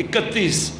31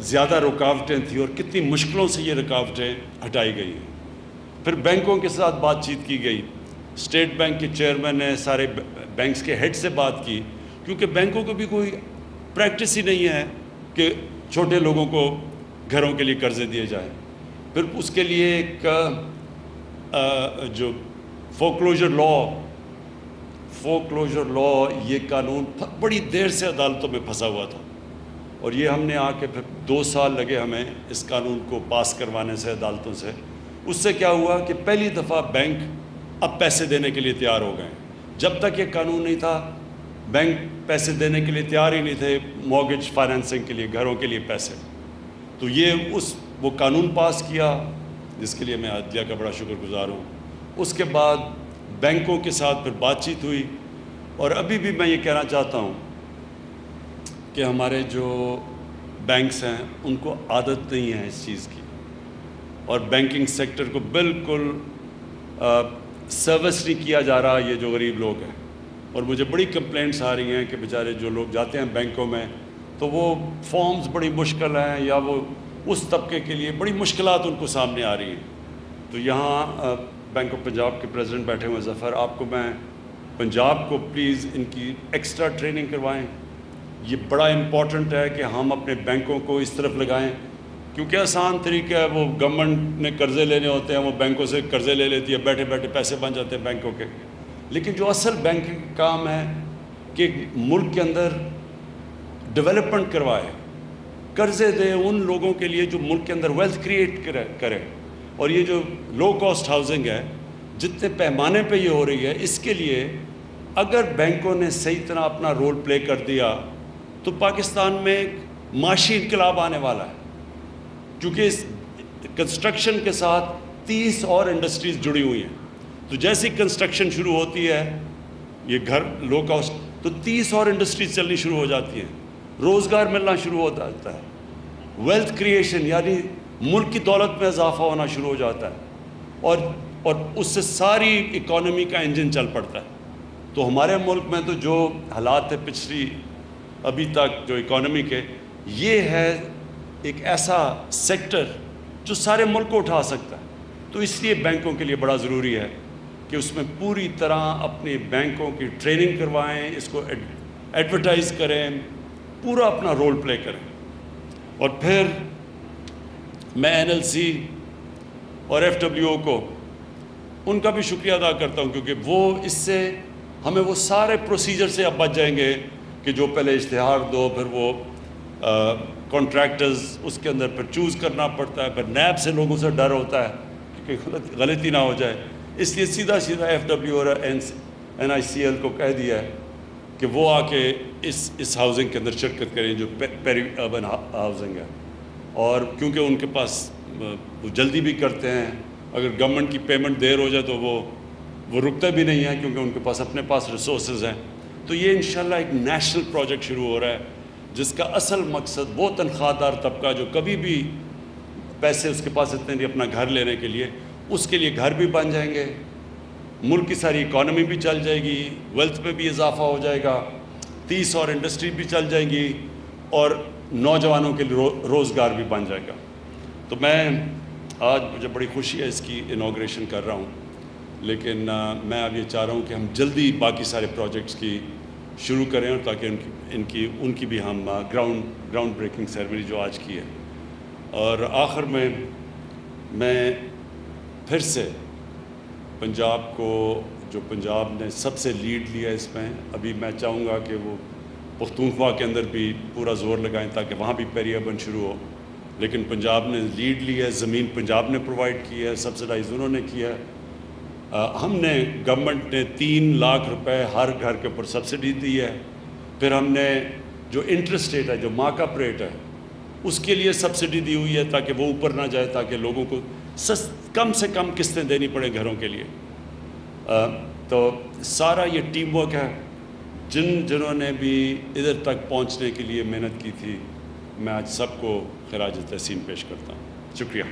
زیادہ رکاوٹیں تھیں اور کتنی مشکلوں سے یہ رکاوٹیں ہٹائی گئی ہیں۔ پھر بینکوں کے ساتھ بات چیت کی گئی، اسٹیٹ بینک کے چیئرمین نے سارے بینکس کے ہیڈ سے بات کی، کیونکہ بینکوں کو بھی کوئی پریکٹس ہی نہیں ہے کہ چھوٹے لوگوں کو گھروں کے لیے قرضے دیے جائیں۔ پھر اس کے لیے ایک جو فورکلوجر لا یہ قانون بڑی دیر سے عدالتوں میں پھنسا ہوا تھا، اور یہ ہم نے آ کے پھر 2 سال لگے ہمیں اس قانون کو پاس کروانے سے عدالتوں سے۔ اس سے کیا ہوا کہ پہلی دفعہ بینک اب پیسے دینے کے لیے تیار ہو گئے۔ جب تک یہ قانون نہیں تھا بینک پیسے دینے کے لیے تیار ہی نہیں تھے، مورگیج فائنینسنگ کے لیے، گھروں کے لیے پیسے۔ تو یہ وہ قانون پاس کیا جس کے لیے میں عدلیہ کا بڑا شکر گزار ہوں۔ اس کے بعد بینکوں کے ساتھ پھر بات چیت ہوئی، اور ابھی بھی میں یہ کہنا چاہتا ہوں کہ ہمارے جو بینکس ہیں ان کو عادت نہیں ہے اس چیز کی، اور بینکنگ سیکٹر کو بالکل سروس نہیں کیا جا رہا، یہ جو غریب لوگ ہیں۔ اور مجھے بڑی کمپلینٹس آ رہی ہیں کہ بیچارے جو لوگ جاتے ہیں بینکوں میں تو وہ فارمز بڑی مشکل ہیں، یا وہ اس طبقے کے لیے بڑی مشکلات ان کو سامنے آ رہی ہیں۔ تو یہاں بینک آف پنجاب کے پریزیڈنٹ بیٹھے ہوئے ظفر، آپ کو میں پنجاب کو پلیز ان کی ایکسٹرا ٹریننگ کروائیں۔ یہ بڑا امپورٹنٹ ہے کہ ہم اپنے بینکوں کو اس طرف لگائیں، کیونکہ آسان طریقہ ہے، وہ گورنمنٹ نے قرضے لینے ہوتے ہیں، وہ بینکوں سے قرضے لے لیتی ہے، بیٹھے بیٹھے پیسے بن جاتے ہیں بینکوں کے۔ لیکن جو اصل بینکنگ کا کام ہے کہ ملک کے اندر ڈیولپمنٹ کروائے، قرضے دے ان لوگوں کے لیے جو ملک کے اندر ویلتھ کریٹ کرے۔ اور یہ جو لو کاسٹ ہاؤسنگ ہے جتنے پیمانے پہ یہ ہو رہی ہے، اس کے لیے اگر بینکوں نے صحیح طرح اپنا رول پلے کر دیا تو پاکستان میں ایک معاشی انقلاب آنے والا ہے، کیونکہ اس کنسٹرکشن کے ساتھ 30 اور انڈسٹریز جڑی ہوئی ہیں۔ تو جیسی کنسٹرکشن شروع ہوتی ہے، یہ گھر لو کاسٹ، تو 30 اور انڈسٹریز چلنی شروع ہو جاتی ہیں، روزگار ملنا شروع ہو جاتا ہے، ویلتھ کریشن یعنی ملک کی دولت میں اضافہ ہونا شروع ہو جاتا ہے، اور اس سے ساری اکانومی کا انجن چل پڑتا ہے۔ تو ہمارے ملک میں تو جو حالات ہے پچھلی ابھی تک جو اکانومی کے، یہ ہے ایک ایسا سیکٹر جو سارے ملک کو اٹھا سکتا ہے۔ تو اس لیے بینکوں کے لیے بڑا ضروری ہے کہ اس میں پوری طرح اپنے بینکوں کی ٹریننگ کروائیں، اس کو ایڈورٹائز کریں، پورا اپنا رول پلے کریں۔ اور پھر میں NLC اور FWO کو ان کا بھی شکریہ ادا کرتا ہوں، کیونکہ وہ اس سے ہمیں وہ سارے پروسیجر سے اب بچ جائیں گے کہ جو پہلے اشتہار دو، پھر وہ کانٹریکٹرز اس کے اندر پھر چوز کرنا پڑتا ہے، پھر نیب سے لوگوں سے ڈر ہوتا ہے کہ غلطی نہ ہو جائے۔ اس لیے سیدھا FWO اور NICL کو کہہ دیا ہے کہ وہ آ کے اس ہاؤسنگ کے اندر شرکت کریں جو پیری اربن ہاؤسنگ ہے۔ اور کیونکہ ان کے پاس وہ جلدی بھی کرتے ہیں، اگر گورنمنٹ کی پیمنٹ دیر ہو جائے تو وہ رکتے بھی نہیں ہیں، کیونکہ ان کے اپنے پاس ریسورسز ہیں۔ تو یہ انشاءاللہ ایک نیشنل پروجیکٹ شروع ہو رہا ہے، جس کا اصل مقصد وہ تنخواہ دار طبقہ جو کبھی بھی پیسے اس کے پاس اتنے نہیں اپنا گھر لینے کے لیے، اس کے لیے گھر بھی بن جائیں گے، ملک کی ساری اکانومی بھی چل جائے گی، ویلتھ میں بھی اضافہ ہو جائے گا، 30 اور انڈسٹری بھی چل جائیں گی، اور نوجوانوں کے لیے روزگار بھی بن جائے گا۔ تو میں آج مجھے بڑی خوشی ہے اس کی انوگریشن کر رہا ہوں، لیکن میں اب یہ چاہ رہا ہوں کہ ہم جلدی باقی سارے پروجیکٹس کی شروع کریں، اور تاکہ ان کی بھی ہم گراؤنڈ بریکنگ سیرمنی جو آج کی ہے۔ اور آخر میں پھر سے پنجاب کو، جو پنجاب نے سب سے لیڈ لیا اس میں، ابھی میں چاہوں گا کہ وہ پختونخوا کے اندر بھی پورا زور لگائیں تاکہ وہاں بھی پیری اربن شروع ہو، لیکن پنجاب نے لیڈ لی ہے، زمین پنجاب نے پرووائڈ کی ہے، سبسڈائز انہوں نے کیا ہے۔ ہم نے گورنمنٹ نے 3 لاکھ روپے ہر گھر کے اوپر سبسڈی دی ہے، پھر ہم نے جو انٹرسٹ ریٹ ہے، جو مارک اپ ریٹ ہے، اس کے لیے سبسڈی دی ہوئی ہے تاکہ وہ اوپر نہ جائے، تاکہ لوگوں کو کم سے کم قسطیں دینی پڑیں گھروں کے لیے۔ تو سارا یہ ٹیم ورک ہے، جنہوں نے بھی ادھر تک پہنچنے کے لیے محنت کی تھی، میں آج سب کو خراج تحسین پیش کرتا ہوں۔ شکریہ۔